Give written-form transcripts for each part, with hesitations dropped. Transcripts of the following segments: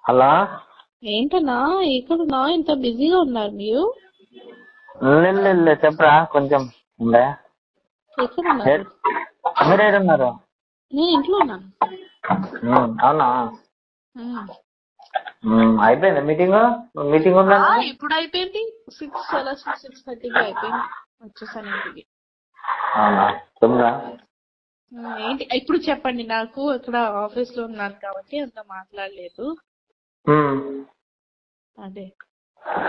Hello, ఏంటన్నా ఎక్కడున్నా ఇంత బిజీగా ఉన్నారు మీరు? లేదు చెప్పరా కొంచెం ఉండే. ఎక్కడున్నారు? మీరేడున్నారు? నేను ఇంట్లో ఉన్నాను. అవునా? ఉమ్. అయిపోయింది మీటింగ్ ఉందా? ఇప్పుడు అయిపోయింది 6:30కి అయిపోయింది. వచ్చేసాను ఇంటికి. అవునా, చెప్పురా. ఏంటి ఇప్పుడు చెప్పండి. నాకు ఇక్కడ ఆఫీస్ లో ఉన్నాను కాబట్టి అంత మాట్లాడలేదు. అదే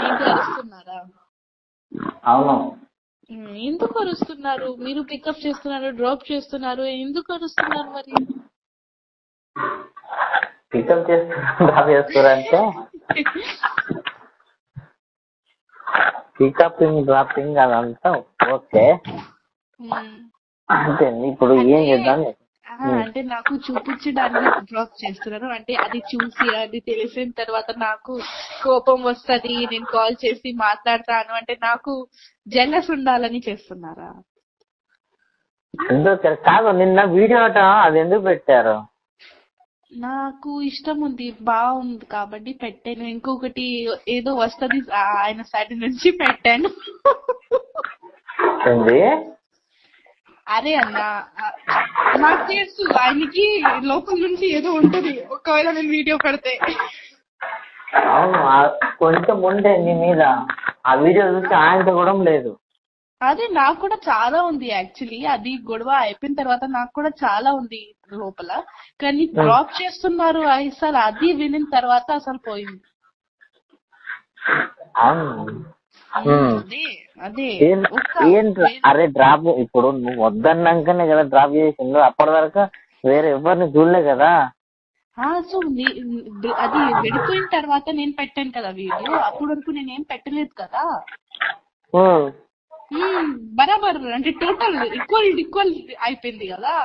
ఏంటి అరుస్తున్నారా? అవును. ఎందుకు అరుస్తున్నారు? మీరు పికప్ చేస్తున్నారు, డ్రాప్ చేస్తున్నారు, ఎందుకు అరుస్తున్నారు మరి? పికప్ చేస్తారంటే పికపింగ్ డ్రాపింగ్ అదంతా ఓకే. అంతే. ఇప్పుడు ఏం చేద్దాం? అంటే నాకు చూపించడానికి డ్రాప్ చేస్తున్నారు. అంటే అది చూసి అది తెలిసిన తర్వాత నాకు కోపం వస్తది, నేను కాల్ చేసి మాట్లాడతాను అంటే నాకు జెలస్ ఉండాలని చేస్తున్నారా? ఎందుకు కాదు, నిన్న వీడియో అది ఎందుకు పెట్టారు? నాకు ఇష్టం ఉంది, బాగుంది కాబట్టి పెట్టాను. ఇంకొకటి ఏదో వస్తది ఆయన సైడ్ నుంచి పెట్టాను. అరే అన్న, నాకు తెలుసు ఆయనకి లోపల నుంచి ఏదో ఉంటది ఒకవేళ నేను వీడియో పెడితే. అవును, కొంచెం ఉండే నీ మీద. ఆ వీడియో చూసి ఆయనతో కూడా లేదు. అదే నాకు కూడా చాలా ఉంది యాక్చువల్లీ. అది గొడవ అయిపోయిన తర్వాత నాకు కూడా చాలా ఉంది లోపల. కానీ డ్రాప్ చేస్తున్నారు అసలు అది వినిన తర్వాత అసలు పోయింది. అదే అరే డ్రాప్ ఇప్పుడు నువ్వు వద్దన్నాకనే కదా డ్రాప్ చేసిండు. అప్పటి వరకు వేరే ఎవరిని చూడలే కదా. సో అది విడిపోయిన తర్వాత నేను పెట్టాను కదా వీడియో. అప్పటి వరకు నేనేం పెట్టలేదు కదా. బరాబర్ అంటే టోటల్ ఈక్వల్ అయిపోయింది కదా.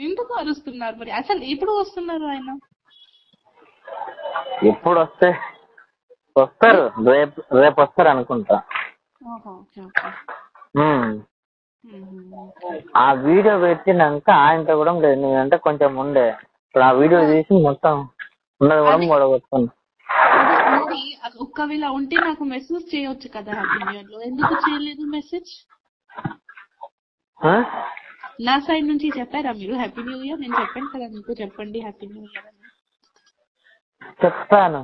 ఎందుకు అరుస్తున్నారు మరి? అసలు ఎప్పుడు వస్తున్నారు ఆయన? ఎప్పుడు వస్తారు? రేపు వస్తారు అనుకుంటా. ఆ వీడియో పెట్టినాక ఆయనతో కూడా లేదు. నేనంటే కొంచెం ఉండే. ఇప్పుడు ఆ వీడియో తీసి మొత్తం ఉన్నది కూడా గొడవచ్చుకున్నా. మరి ఒక్కవేళ ఉంటే నాకు మెసేజ్ చేయొచ్చు కదా హ్యాపీ న్యూ ఇయర్ లో. ఎందుకు చేయలేదు మెసేజ్? నా సైడ్ నుంచి చెప్పారా మీరు హ్యాపీ న్యూ ఇయర్? నేను చెప్పాను కదా మీకు చెప్పండి హ్యాపీ న్యూ ఇయర్ అని. చెప్తాను.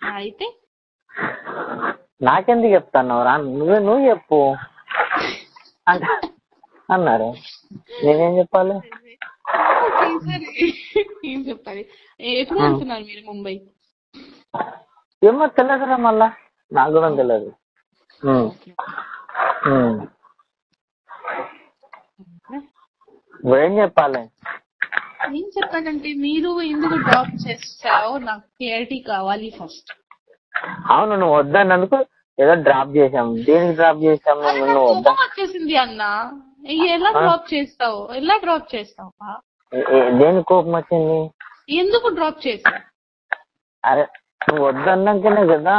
అయితే నాకెందుకు చెప్తాను రా? నువ్వు చెప్పు అన్నారు. నేనేం చెప్పాలి? ఏం చెప్పాలి? ఎప్పుడు వెళ్తున్నారు మీరు ముంబై? ఏమో తెలియదురా, మళ్ళా నాకు కూడా తెలియదు. ఏం చెప్పాలి? ఏం చెప్పాలంటే మీరు ఎందుకు డ్రాప్ చేస్తావో నాకు క్లారిటీ కావాలి ఫస్ట్. అవును, నువ్వు వద్దన్నందుకు ఏదో డ్రాప్ చేసాము. దేనికి డ్రాప్ చేసాము? కోపం వచ్చేసింది అన్న. ఎలా డ్రాప్ చేస్తావు? దేనికి కోపం వచ్చింది? ఎందుకు డ్రాప్ చేసావు? అరే నువ్వు వద్దన్నాకనే కదా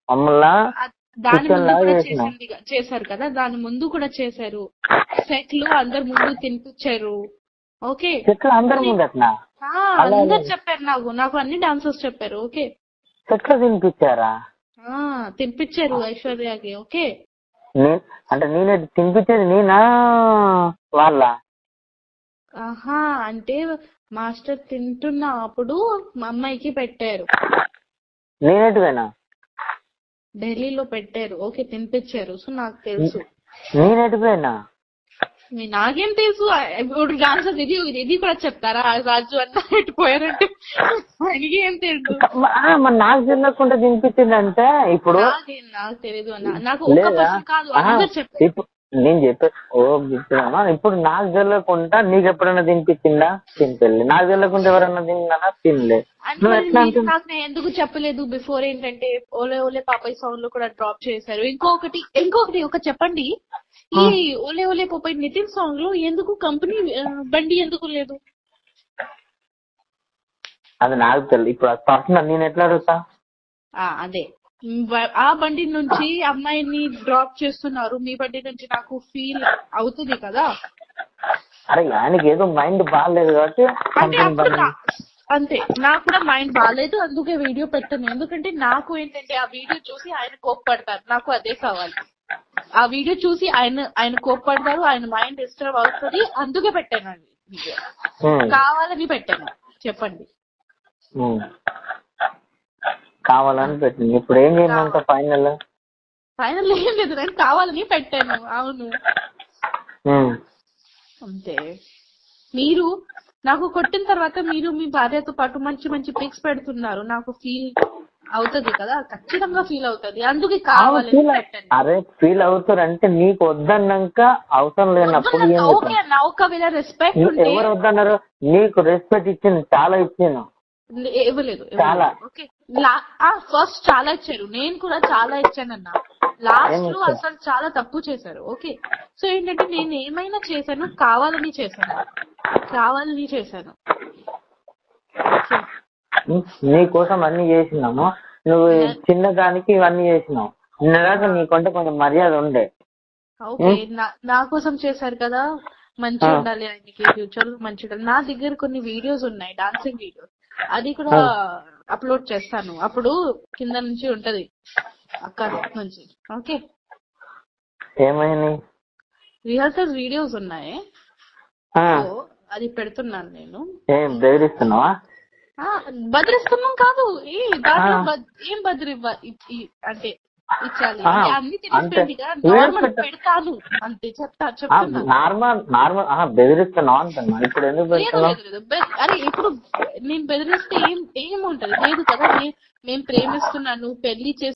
మమ్మల్ని. దాని ముందు కూడా చేశారు కదా, దాని ముందు కూడా చేశారు. సెట్లు అందరు ముందు తినిపించారు. ఓకే, అందరు ముందు అట్లా అందరు చెప్పారు. నాకు అన్ని డాన్సర్స్ చెప్పారు. ఓకే, సెట్లు తినిపించారా? తినిపించారు ఐశ్వర్యకి. ఓకే, అంటే నేనే తినిపించేది నేనా వాళ్ళ? అంటే మాస్టర్ తింటున్న అప్పుడు మా అమ్మాయికి పెట్టారు. నేనేటివేనా? ఢిల్లీలో పెట్టారు. ఓకే, తినిపించారు. సో నాకు తెలుసు. నేనేటివేనా? నాకేం తెలుసు? ఇప్పుడు డాన్సర్ ఇది కూడా చెప్తారా? రాజు అన్న ఎట్టిపోయారంటే ఆయనకి ఏం తెలుసు? నాకు తెలియకుండా తినిపించిందంటే ఇప్పుడు నాకు తెలియదు అన్న. నాకు ఒక పర్సన్ కాదు, అందరు చెప్పారు. నేను చెప్పే ఇప్పుడు నాకు తెలియకుండా నీకు ఎప్పుడైనా తినిపించిందా? తినిపెళ్ళి. నాకు తెలియకుండా ఎవరన్నా తిన్నానా? తినలే. నాకు నేను ఎందుకు చెప్పలేదు బిఫోర్? ఏంటంటే ఓలే ఓలే పాపాయ్ సాంగ్ లో కూడా డ్రాప్ చేశారు. ఇంకొకటి ఒక చెప్పండి. ఈ ఓలే ఓలే పాపాయ్ నితిన్ సాంగ్ లో ఎందుకు కంపెనీ బండి ఎందుకు లేదు? అది నాకు తెలియదు. ఇప్పుడు పర్సనల్ నేను ఎట్లా అడుగుతా? అదే ఆ బండి నుంచి అమ్మాయిని డ్రాప్ చేస్తున్నారు, మీ బండి నుంచి నాకు ఫీల్ అవుతుంది కదా. అరే ఆయనకి ఏదో మైండ్ బాగాలేదు కాబట్టి అంతే. నాకు కూడా మైండ్ బాగాలేదు, అందుకే వీడియో పెట్టాను. ఎందుకంటే నాకు ఏంటంటే ఆ వీడియో చూసి ఆయన కోప్పడతారు, నాకు అదే కావాలి. ఆ వీడియో చూసి ఆయన కోప్పడతారు, ఆయన మైండ్ డిస్టర్బ్ అవుతుంది, అందుకే పెట్టాను అండి వీడియో. కావాలని పెట్టాను, చెప్పండి. కావాలని పెట్టింది. ఇప్పుడు ఏం చేయమంట ఫైనల్? ఫైనల్ ఏం లేదు, నేను కావాలని పెట్టాను. అవును అంతే. మీరు నాకు కొట్టిన తర్వాత మీరు మీ భార్యతో పాటు మంచి మంచి పిక్స్ పెడుతున్నారు, నాకు ఫీల్ అవుతుంది కదా, ఖచ్చితంగా ఫీల్ అవుతుంది, అందుకే కావాలని పెట్టాను. అరే ఫీల్ అవుతారు అంటే నీకు వద్దన్నాక అవసరం లేనప్పుడు ఓకే అన్న, ఒకవేళ రెస్పెక్ట్ ఎవరు వద్దన్నారు? నీకు రెస్పెక్ట్ ఇచ్చింది, చాలా ఇచ్చాను. ఇవ్వలేదు చాలా. ఓకే ఫస్ట్ చాలా ఇచ్చారు, నేను కూడా చాలా ఇచ్చానన్న. లాస్ట్ లో అసలు చాలా తప్పు చేశారు. ఓకే, సో ఏంటంటే నేను ఏమైనా చేశాను, కావాలని చేశాను. నీ కోసం అన్ని చేసినాము, నువ్వు చిన్నదానికి ఇవన్నీ చేసినావు. నిన్నదాకా నీకంటే కొంచెం మర్యాద ఉండే. ఓకే, నా కోసం చేశారు కదా, మంచిగా ఉండాలి ఆయనకి, ఫ్యూచర్ మంచిగా ఉండాలి. నా దగ్గర కొన్ని వీడియోస్ ఉన్నాయి, డాన్సింగ్ వీడియోస్, అది కూడా అప్లోడ్ చేస్తాను. అప్పుడు కింద నుంచి ఉంటది, అక్కడ నుంచి. ఓకే, ఏమైంది? రిహర్సల్స్ వీడియోస్ ఉన్నాయి, అది పెడుతున్నాను నేను. ఏం బెదిరిస్తున్నావా? బెదిరిస్తున్నాం కాదు, ఏం బెదిరి అంటే ఇచ్చాలి అన్ని తెలిసిపోయింది కదా, నార్మల్ పెడతాను అంతే, చెప్తున్నా. నార్మల్ బెదిరిస్తున్నావు అంటున్నా. ఇప్పుడు ఎందుకు బెదిరిస్తున్నావు? అరే ఇప్పుడు నేను బెదిరిస్తే ఏముంటది? లేదు కదా, నేను ప్రేమిస్తున్నాను, పెళ్లి